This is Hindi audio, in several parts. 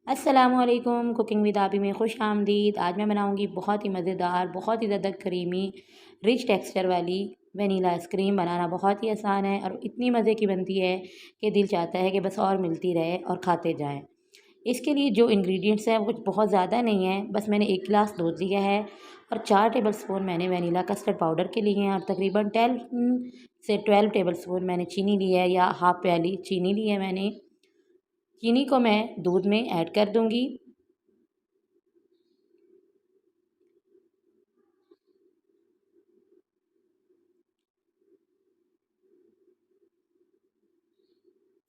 अस्सलामुअलैकुम। कुकिंग विद आबी में खुश आमदीद। आज मैं बनाऊंगी बहुत ही मज़ेदार, बहुत ही ज़्यादा क्रीमी, रिच टेक्सचर वाली वनीला आइसक्रीम। बनाना बहुत ही आसान है और इतनी मज़े की बनती है कि दिल चाहता है कि बस और मिलती रहे और खाते जाएं। इसके लिए जो इंग्रेडिएंट्स हैं वो कुछ बहुत ज़्यादा नहीं है। बस मैंने 1 गिलास दूध लिया है और 4 टेबल स्पून मैंने वनीला कस्टर्ड पाउडर के लिए हैं और तकरीबन 10 से 12 टेबल स्पून मैंने चीनी ली है, या हाफ़ प्याली चीनी ली है मैंने। चीनी को मैं दूध में ऐड कर दूंगी।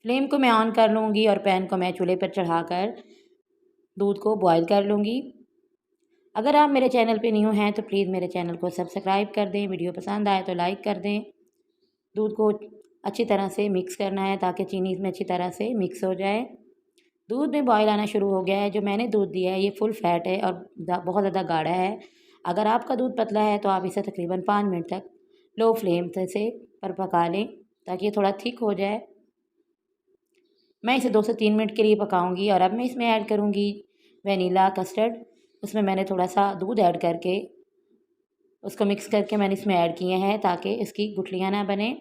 फ्लेम को मैं ऑन कर लूँगी और पैन को मैं चूल्हे पर चढ़ाकर दूध को बॉईल कर लूँगी। अगर आप मेरे चैनल पे न्यू हैं तो प्लीज़ मेरे चैनल को सब्सक्राइब कर दें। वीडियो पसंद आए तो लाइक कर दें। दूध को अच्छी तरह से मिक्स करना है ताकि चीनी इसमें अच्छी तरह से मिक्स हो जाए। दूध में बॉईल आना शुरू हो गया है। जो मैंने दूध दिया है ये फुल फैट है और बहुत ज़्यादा गाढ़ा है। अगर आपका दूध पतला है तो आप इसे तकरीबन 5 मिनट तक लो फ्लेम से पर पका लें ताकि ये थोड़ा थिक हो जाए। मैं इसे 2 से 3 मिनट के लिए पकाऊंगी और अब मैं इसमें ऐड करूंगी वनीला कस्टर्ड। उसमें मैंने थोड़ा सा दूध ऐड करके उसको मिक्स करके मैंने इसमें ऐड किए हैं ताकि इसकी गुठलियाँ ना बने।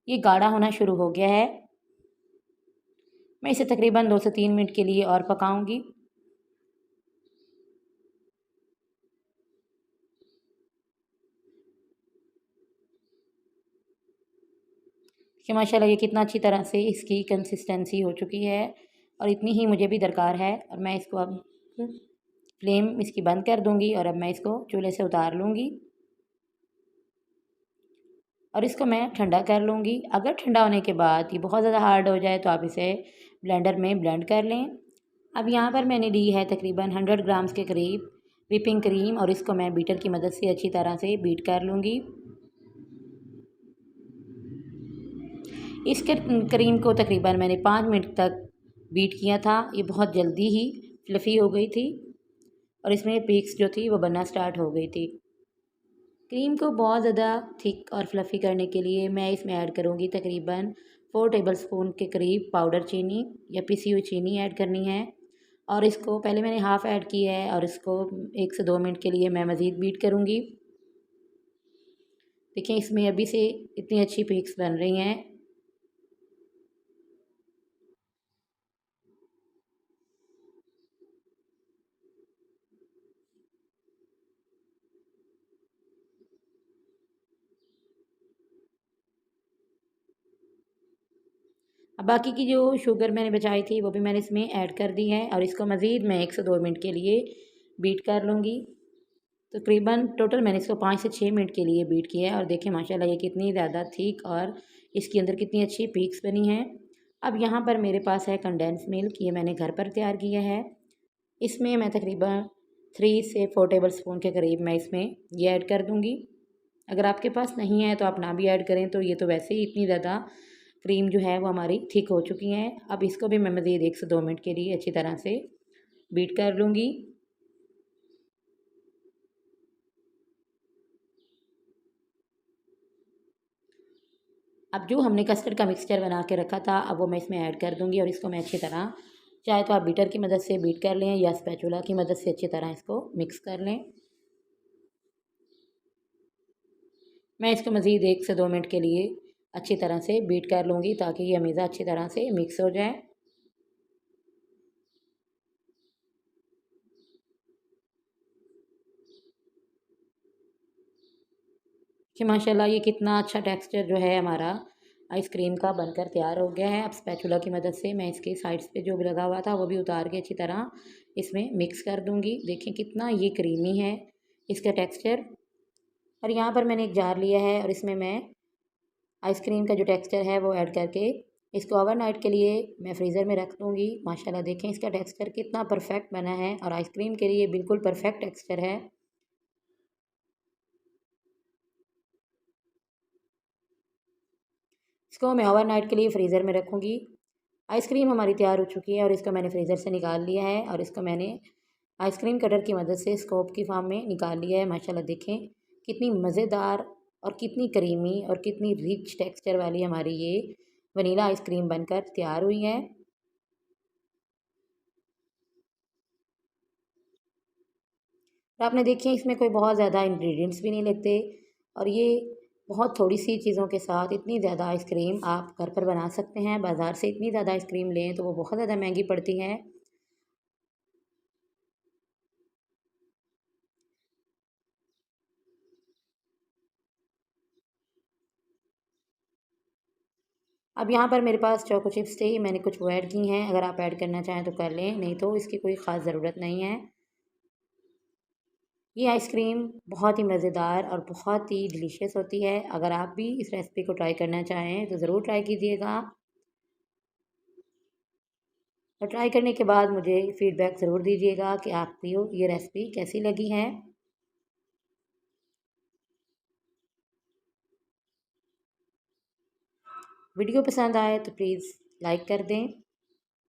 ये गाढ़ा होना शुरू हो गया है। मैं इसे तकरीबन 2 से 3 मिनट के लिए और पकाऊंगी। कि माशाल्लाह ये कितना अच्छी तरह से इसकी कंसिस्टेंसी हो चुकी है और इतनी ही मुझे भी दरकार है। और मैं इसको अब फ्लेम इसकी बंद कर दूंगी और अब मैं इसको चूल्हे से उतार लूँगी और इसको मैं ठंडा कर लूँगी। अगर ठंडा होने के बाद ये बहुत ज़्यादा हार्ड हो जाए तो आप इसे ब्लेंडर में ब्लेंड कर लें। अब यहाँ पर मैंने ली है तकरीबन 100 ग्राम्स के करीब व्हिपिंग क्रीम और इसको मैं बीटर की मदद से अच्छी तरह से बीट कर लूँगी। इस क्रीम को तकरीबन मैंने 5 मिनट तक बीट किया था। ये बहुत जल्दी ही फ्लफ़ी हो गई थी और इसमें पीक्स जो थी वो बनना स्टार्ट हो गई थी। क्रीम को बहुत ज़्यादा थिक और फ्लफ़ी करने के लिए मैं इसमें ऐड करूँगी तकरीबन 4 टेबलस्पून के करीब पाउडर चीनी या पिसी हुई चीनी ऐड करनी है। और इसको पहले मैंने हाफ़ ऐड की है और इसको 1 से 2 मिनट के लिए मैं मज़ीद बीट करूँगी। देखिए इसमें अभी से इतनी अच्छी पीक्स बन रही हैं। अब बाकी की जो शुगर मैंने बचाई थी वो भी मैंने इसमें ऐड कर दी है और इसको मज़ीद मैं 1 से 2 मिनट के लिए बीट कर लूँगी। तकरीबन टोटल मैंने इसको 5 से 6 मिनट के लिए बीट किया है और देखिए माशाल्लाह ये कितनी ज़्यादा थिक और इसके अंदर कितनी अच्छी पीक्स बनी हैं। अब यहाँ पर मेरे पास है कंडेंस मिल्क, ये मैंने घर पर तैयार किया है। इसमें मैं तकरीबन 3 से 4 टेबल स्पून के करीब मैं इसमें ये ऐड कर दूँगी। अगर आपके पास नहीं है तो आप ना भी ऐड करें। तो ये तो वैसे ही इतनी ज़्यादा क्रीम जो है वो हमारी थिक हो चुकी है। अब इसको भी मैं मज़ीद 1 से 2 मिनट के लिए अच्छी तरह से बीट कर लूँगी। अब जो हमने कस्टर्ड का मिक्सचर बना के रखा था अब वो मैं इसमें ऐड कर दूँगी और इसको मैं अच्छी तरह, चाहे तो आप बीटर की मदद से बीट कर लें या स्पैचुला की मदद से अच्छी तरह इसको मिक्स कर लें। मैं इसको मज़ीद 1 से 2 मिनट के लिए अच्छी तरह से बीट कर लूँगी ताकि ये अमीज़ा अच्छी तरह से मिक्स हो जाए। कि माशाल्लाह ये कितना अच्छा टेक्सचर जो है हमारा आइसक्रीम का बनकर तैयार हो गया है। अब स्पैचुला की मदद से मैं इसके साइड्स पे जो भी लगा हुआ था वो भी उतार के अच्छी तरह इसमें मिक्स कर दूँगी। देखें कितना ये क्रीमी है इसका टेक्सचर। और यहाँ पर मैंने एक जार लिया है और इसमें मैं आइसक्रीम का जो टेक्सचर है वो ऐड करके इसको ओवरनाइट के लिए मैं फ्रीज़र में रख दूँगी। माशाल्लाह देखें इसका टेक्सचर कितना परफेक्ट बना है और आइसक्रीम के लिए बिल्कुल परफेक्ट टेक्सचर है। इसको मैं ओवरनाइट के लिए फ्रीज़र में रखूँगी। आइसक्रीम हमारी तैयार हो चुकी है और इसको मैंने फ्रीज़र से निकाल लिया है और इसको मैंने आइसक्रीम कटर की मदद से स्कोप की फॉर्म में निकाल लिया है। माशाल्लाह देखें कितनी मज़ेदार और कितनी क्रीमी और कितनी रिच टेक्सचर वाली हमारी ये वनीला आइसक्रीम बनकर तैयार हुई है। और आपने देखिए इसमें कोई बहुत ज़्यादा इंग्रेडिएंट्स भी नहीं लगते और ये बहुत थोड़ी सी चीज़ों के साथ इतनी ज़्यादा आइसक्रीम आप घर पर बना सकते हैं। बाज़ार से इतनी ज़्यादा आइसक्रीम लें तो वो बहुत ज़्यादा महंगी पड़ती है। अब यहाँ पर मेरे पास चोको चिप्स थे, मैंने कुछ वो ऐड की हैं। अगर आप ऐड करना चाहें तो कर लें, नहीं तो इसकी कोई ख़ास ज़रूरत नहीं है। ये आइसक्रीम बहुत ही मज़ेदार और बहुत ही डिलीशियस होती है। अगर आप भी इस रेसिपी को ट्राई करना चाहें तो ज़रूर ट्राई कीजिएगा और ट्राई करने के बाद मुझे फ़ीडबैक ज़रूर दीजिएगा कि आपको ये रेसिपी कैसी लगी है। वीडियो पसंद आए तो प्लीज़ लाइक कर दें।